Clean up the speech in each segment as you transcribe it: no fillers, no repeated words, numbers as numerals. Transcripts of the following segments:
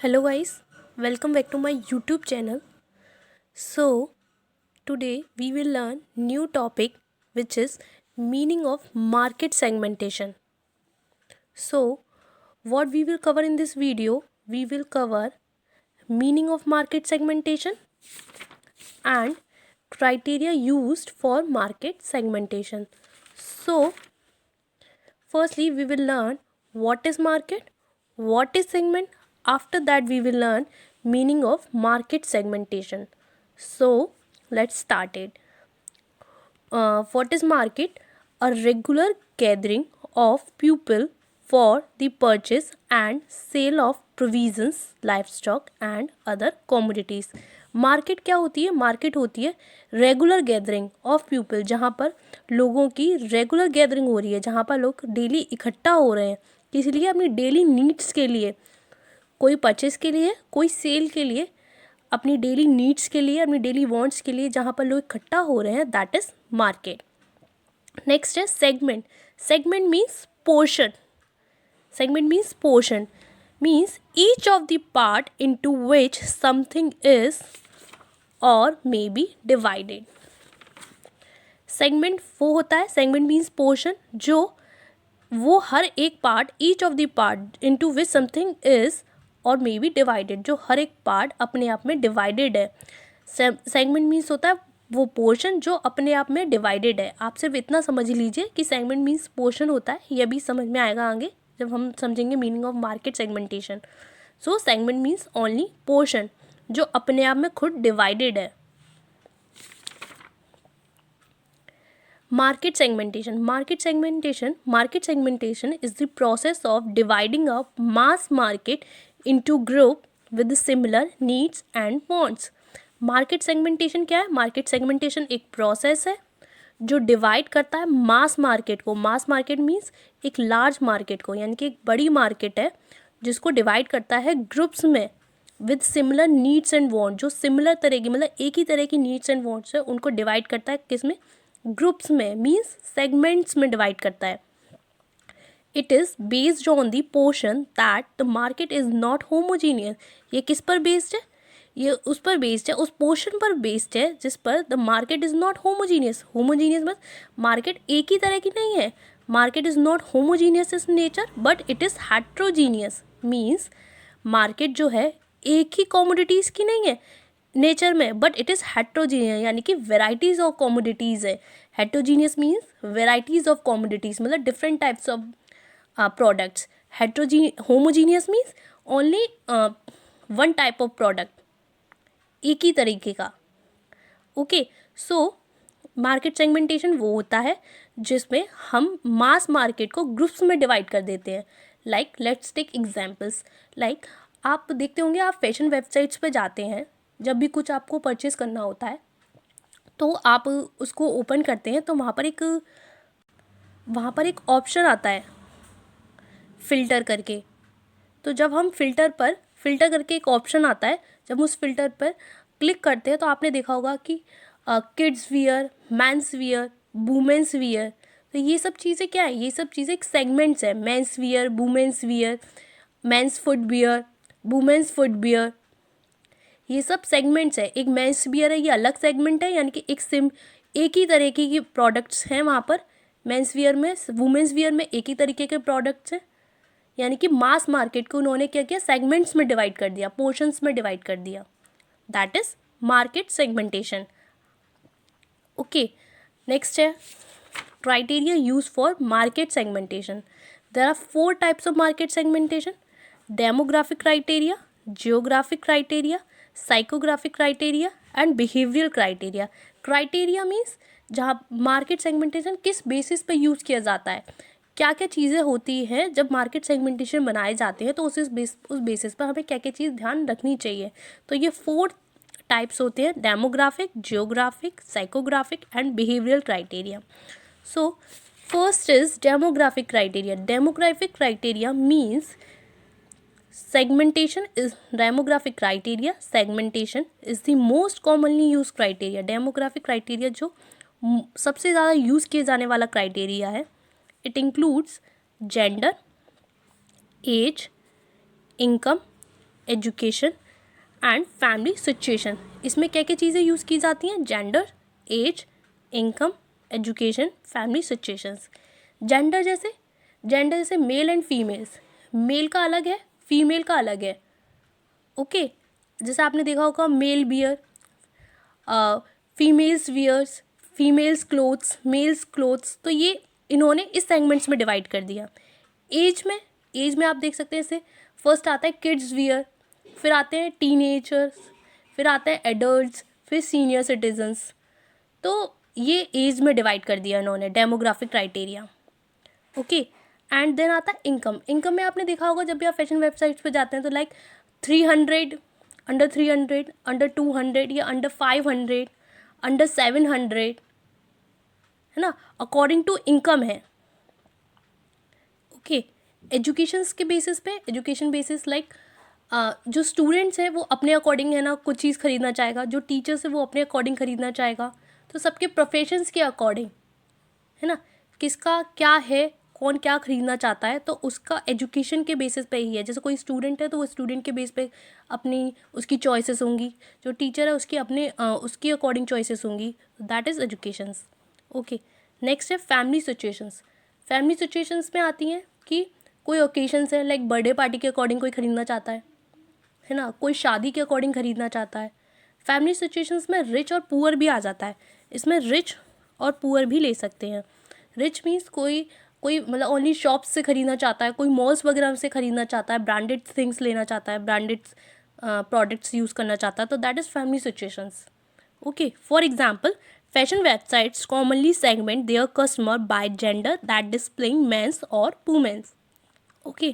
Hello guys, welcome back to my YouTube channel. So today we will learn new topic which is meaning of market segmentation. So what we will cover in this video, we will cover meaning of market segmentation and criteria used for market segmentation. So firstly we will learn what is market, what is segment. After that we will learn meaning of market segmentation. So let's start it. What is market? A regular gathering of people for the purchase and sale of provisions, livestock and other commodities. Market क्या होती है? Market होती है regular gathering of people, जहाँ पर लोगों की regular gathering हो रही है, जहाँ पर लोग डेली इकट्ठा हो रहे हैं किसी लिए, अपनी डेली नीड्स के लिए, कोई परचेस के लिए, कोई सेल के लिए, अपनी डेली नीड्स के लिए, अपनी डेली वांट्स के लिए, जहाँ पर लोग इकट्ठा हो रहे हैं, दैट इज मार्केट. नेक्स्ट है segment. Segment means portion. Segment means portion means each of the part into which something is और मे बी डिवाइडेड. सेगमेंट वो होता है, सेगमेंट मीन्स पोर्शन, जो वो हर एक part, each of the part into which something is और may be divided, जो हर एक पार्ट अपने आप में डिवाइडेड है. सेगमेंट मीन्स होता है वो पोर्शन जो अपने आप में डिवाइडेड है. आप सिर्फ इतना समझ लीजिए कि सेगमेंट मीन्स पोर्शन होता है, यह भी समझ में आएगा आगे जब हम समझेंगे meaning of market segmentation. So segment means only portion जो अपने आप में खुद डिवाइडेड है. Market segmentation. Market segmentation is the process of dividing up mass market into group with similar needs and wants. Market segmentation क्या है? Market segmentation एक process है जो डिवाइड करता है मास मार्केट को. मास मार्केट मीन्स एक लार्ज मार्केट को, यानी कि एक बड़ी मार्केट है जिसको डिवाइड करता है ग्रुप्स में with similar needs and want, जो सिमिलर तरह की, मतलब एक ही तरह की नीड्स एंड वॉन्ट्स है, उनको डिवाइड करता है किस में? ग्रुप्स में, मीन्स सेगमेंट्स में डिवाइड करता है. It is based on the portion that the market is not homogeneous. ये किस पर बेस्ड है? ये उस पर बेस्ड है, उस पोर्शन पर बेस्ड है जिस पर the market is not homogeneous. Homogeneous मतलब मार्केट एक ही तरह की नहीं है. Market is not homogeneous is nature but it is heterogeneous. Means market जो है एक ही कॉमोडिटीज़ की नहीं है नेचर में, बट इट इज़ हेट्रोजीनियस, यानी कि वेराइटीज़ ऑफ कॉमोडिटीज़ है. Heterogeneous means varieties of commodities, मतलब different types of products. Homogeneous means only one type of product, एक ही तरीके का. ओके, सो मार्केट सेगमेंटेशन वो होता है जिसमें हम मास मार्केट को ग्रुप्स में डिवाइड कर देते हैं. Like let's take examples. Like आप देखते होंगे, आप फैशन वेबसाइट्स पे जाते हैं, जब भी कुछ आपको परचेस करना होता है तो आप उसको ओपन करते हैं तो वहाँ पर एक ऑप्शन आता है फ़िल्टर करके. तो जब हम फ़िल्टर करके एक ऑप्शन आता है, जब उस फिल्टर पर क्लिक करते हैं तो आपने देखा होगा कि kids wear, men's wear, women's wear. तो ये सब चीज़ें क्या है? ये सब चीज़ें एक सेगमेंट्स है. Men's wear, women's wear, men's footwear, women's footwear, ये सब सेगमेंट्स है. एक मेंस वियर है, ये अलग सेगमेंट है, यानी कि एक ही तरीके की प्रोडक्ट्स हैं वहाँ पर. मेंस वियर में, वुमेंस वियर में एक ही तरीके के प्रोडक्ट्स हैं, यानी कि मास मार्केट को उन्होंने क्या किया? सेगमेंट्स में डिवाइड कर दिया, पोर्शंस में डिवाइड कर दिया. That is market segmentation. Okay, next है criteria used for market segmentation. There are 4 types of market segmentation: demographic criteria, geographic criteria, psychographic criteria and behavioral criteria. Criteria means जहाँ market segmentation किस basis पे use किया जाता है, क्या क्या चीज़ें होती हैं जब मार्केट सेगमेंटेशन बनाए जाते हैं, तो उस बेसिस पर हमें क्या क्या चीज़ ध्यान रखनी चाहिए. तो ये 4 टाइप्स होते हैं: demographic, geographic, psychographic and behavioural criteria. So first is demographic criteria. Demographic criteria means demographic criteria. Segmentation is the most commonly used criteria. Demographic criteria जो सबसे ज़्यादा यूज़ किए जाने वाला क्राइटेरिया है. It includes gender, age, income, education and family situation. इसमें क्या क्या चीज़ें यूज़ की जाती हैं? Gender, age, income, education, family situations. Gender जैसे मेल एंड फीमेल्स, मेल का अलग है, फीमेल का अलग है। ओके, जैसे आपने देखा होगा male wear, females wears, females clothes, males clothes. तो ये इन्होंने इस सेगमेंट्स में डिवाइड कर दिया। एज में आप देख सकते हैं इसे, फर्स्ट आता है किड्स वियर, फिर आते हैं टीनेजर्स, फिर आते हैं एडल्ट्स, फिर सीनियर सिटीजन्स। तो ये एज में डिवाइड कर दिया इन्होंने, demographic criteria. Okay, and then आता है इनकम। इनकम में आपने देखा होगा जब भी आप फैशन वेबसाइट्स पे जाते हैं तो लाइक 300, अंडर 300, अंडर 200 या अंडर 500, अंडर 700, है ना, अकॉर्डिंग टू इनकम है। ओके, एजुकेशन बेसिस लाइक जो स्टूडेंट्स हैं वो अपने अकॉर्डिंग है ना कुछ चीज़ खरीदना चाहेगा, जो टीचर्स है वो अपने अकॉर्डिंग खरीदना चाहेगा। तो सबके प्रोफेशंस के अकॉर्डिंग, है ना, किसका क्या है, कौन क्या खरीदना चाहता है, तो उसका एजुकेशन के बेसिस पे ही है। जैसे कोई स्टूडेंट है तो वो स्टूडेंट के बेस पे अपनी उसकी चॉइसेस होंगी, जो टीचर है उसकी अपने उसकी अकॉर्डिंग चॉइसेस होंगी। That is educations. Okay, next है फैमिली सिचुएशंस। फैमिली सिचुएशंस में आती हैं कि कोई ओकेशंस है, लाइक बर्थडे पार्टी के अकॉर्डिंग कोई खरीदना चाहता है ना, कोई शादी के अकॉर्डिंग खरीदना चाहता है। फैमिली सिचुएशंस में रिच और पुअर भी आ जाता है, इसमें रिच और पुअर भी ले सकते हैं। रिच मीन्स कोई कोई मतलब ओनली शॉप्स से खरीदना चाहता है, कोई मॉल्स वगैरह से खरीदना चाहता है, ब्रांडेड थिंग्स लेना चाहता है, ब्रांडेड प्रोडक्ट्स यूज़ करना चाहता है, तो that is family situations. Okay, for example fashion websites commonly segment their customer by gender, that displaying men's or women's. Okay,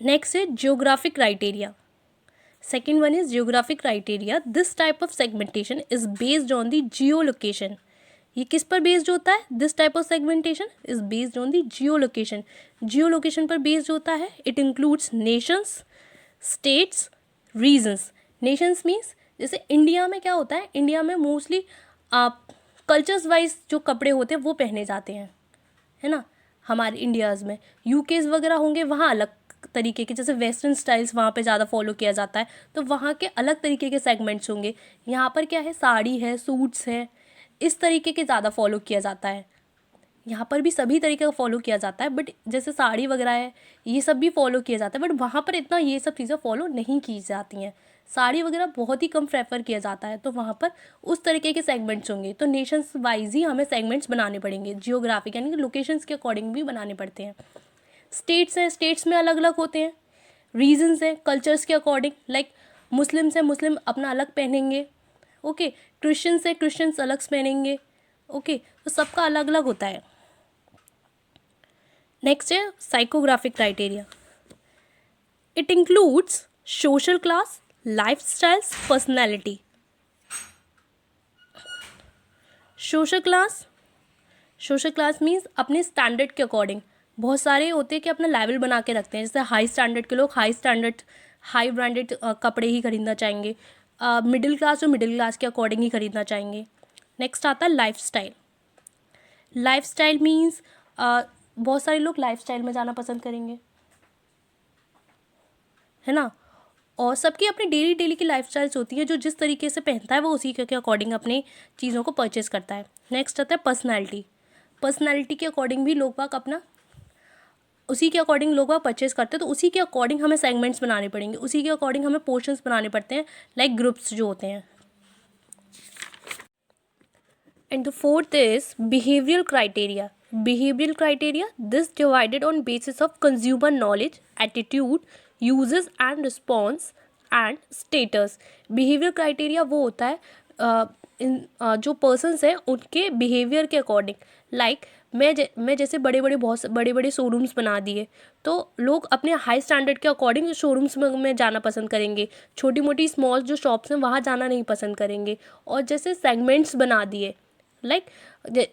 next is geographic criteria. Second one is geographic criteria. This type of segmentation is based on the geolocation. ये किस पर based होता है? This type of segmentation is based on the geolocation. Geolocation पर based होता है। It includes nations, states, regions. Nations means जैसे India में क्या होता है, इंडिया में मोस्टली कल्चर्स वाइज जो कपड़े होते हैं वो पहने जाते हैं, है ना, हमारे इंडियाज़ में। यूकेज़ वगैरह होंगे वहाँ अलग तरीके के, जैसे वेस्टर्न स्टाइल्स वहाँ पे ज़्यादा फॉलो किया जाता है, तो वहाँ के अलग तरीके के सेगमेंट्स होंगे। यहाँ पर क्या है, साड़ी है, सूट्स है, इस तरीके के ज़्यादा फॉलो किया जाता है। यहाँ पर भी सभी तरीके का फॉलो किया जाता है, बट जैसे साड़ी वगैरह है ये सब भी फॉलो किया जाता है, बट वहाँ पर इतना ये सब चीज़ें फॉलो नहीं की जाती हैं। साड़ी वगैरह बहुत ही कम प्रेफर किया जाता है, तो वहाँ पर उस तरीके के सेगमेंट्स होंगे। तो नेशंस वाइज ही हमें सेगमेंट्स बनाने पड़ेंगे, जियोग्राफिक यानी कि लोकेशंस के अकॉर्डिंग भी बनाने पड़ते हैं। स्टेट्स हैं, स्टेट्स में अलग अलग होते हैं। रीजन्स हैं, कल्चर्स के अकॉर्डिंग, लाइक मुस्लिम्स हैं, मुस्लिम अपना अलग पहनेंगे। ओके, क्रिश्चियंस है, क्रिश्चियंस अलग पहनेंगे। ओके, तो सबका अलग अलग होता है। नेक्स्ट है psychographic criteria. It includes social class, life styles, personality. Social class means अपने स्टैंडर्ड के अकॉर्डिंग। बहुत सारे होते हैं कि अपना लेवल बना के रखते हैं, जैसे हाई स्टैंडर्ड के लोग हाई ब्रांडेड कपड़े ही खरीदना चाहेंगे। मिडिल क्लास जो मिडिल क्लास के अकॉर्डिंग ही खरीदना चाहेंगे। नेक्स्ट आता है लाइफ स्टाइल मीन्स बहुत सारे लोग लाइफ स्टाइल में जाना पसंद करेंगे, है ना, और सबकी अपनी डेली की लाइफ स्टाइल्स होती है, जो जिस तरीके से पहनता है वो उसी के अकॉर्डिंग अपनी चीज़ों को परचेस करता है। नेक्स्ट आता है पर्सनैलिटी के अकॉर्डिंग भी लोग बाग अपना उसी के अकॉर्डिंग लोग परचेस करते हैं, तो उसी के अकॉर्डिंग हमें सेगमेंट्स बनाने पड़ेंगे, उसी के अकॉर्डिंग हमें पोर्शंस बनाने पड़ते हैं, लाइक ग्रुप्स जो होते हैं। And the fourth is behavioural criteria. This divided on basis of consumer knowledge, attitude, uses and response and status. Behaviour criteria वो होता है जो पर्सन्स हैं उनके बिहेवियर के अकॉर्डिंग, लाइक मैं जैसे बहुत बड़े शोरूम्स बना दिए, तो लोग अपने हाई स्टैंडर्ड के अकॉर्डिंग शोरूम्स में जाना पसंद करेंगे, छोटी मोटी स्मॉल जो शॉप्स हैं वहाँ जाना नहीं पसंद करेंगे। और जैसे सेगमेंट्स बना दिए, लाइक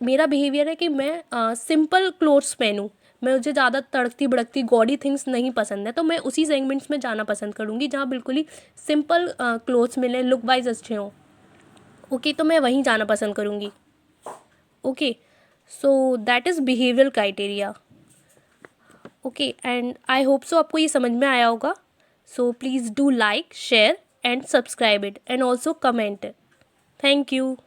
मेरा बिहेवियर है कि मैं सिंपल क्लोथ्स पहनूँ, मुझे ज़्यादा तड़कती भड़कती गॉडी थिंग्स नहीं पसंद है, तो मैं उसी सेगमेंट्स में जाना पसंद करूँगी जहाँ बिल्कुल ही सिंपल क्लोथ्स मिलें, लुक वाइज अच्छे हों। ओके, तो मैं वहीं जाना पसंद करूँगी। Okay, so that is behavioural criteria. Okay, and I hope so आपको ये समझ में आया होगा. So please do like, share and subscribe it, and also comment. Thank you.